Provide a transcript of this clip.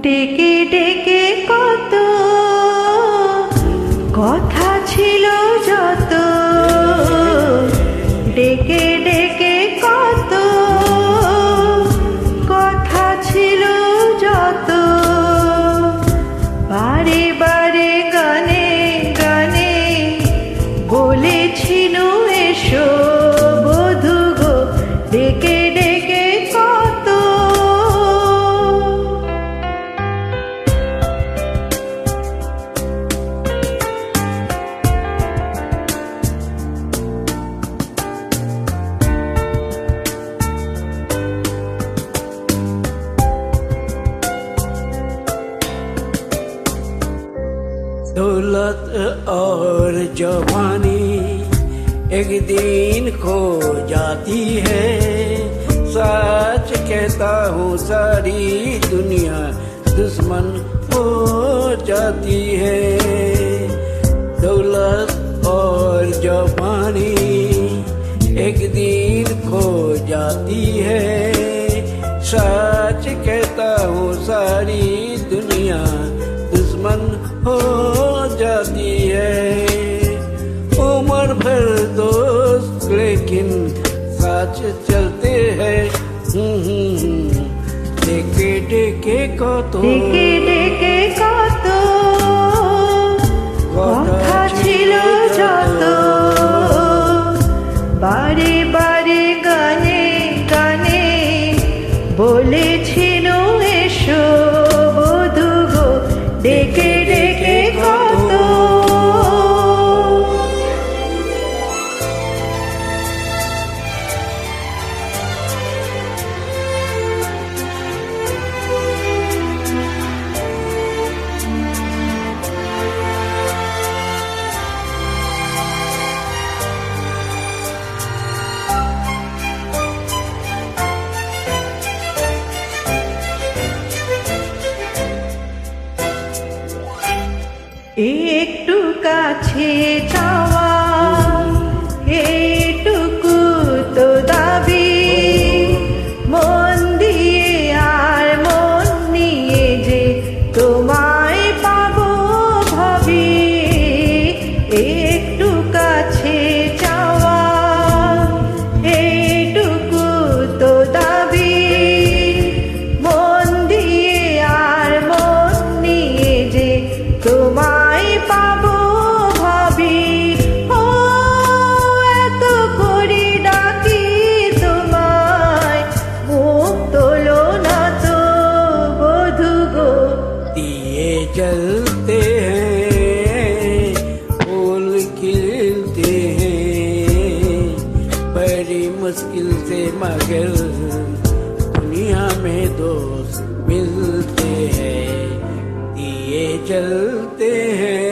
ডেকে ডেকে কত কথা ছিল যত, ডেকে ডেকে কত কথা ছিল যত, বারে বারে গানে গানে বলেছিল এসো বধূ গো, ডেকে ডেকে কত। दौलत और जवानी एक दिन खो जाती है, सच कहता हूँ सारी दुनिया दुश्मन हो जाती है। दौलत और जवानी एक दिन खो जाती है, सच कहता हूँ सारी दुनिया दुश्मन हो जाती है। उम्र भर दोस्त लेकिन साथ चलते हैं, डेके डेके कत, ডেকে ডেকে কত কথা ছিল যত, বারে বারে গানে গানে বলেছিল এসো বধূ গো, ডেকে ডেকে কত। একটু কাছে চাওয়া এইটুকু তো দাবি, মন দিয়ে আর মন নিয়ে যে তোমায় পাবো ভাবি। একটু কাছে চাওয়া এইটুকু তো দাবি, মন দিয়ে আর মন নিয়ে যে তোমায় পাবো ভাবি। ও এত করে ডাকি তোমায়, মুখ তোলো না তো বধূ গো, दिए जलते हैं फूल खिलते हैं, बड़ी मुश्किल से मगर दुनिया में दोस्त मिलते हैं। दिए जलते हैं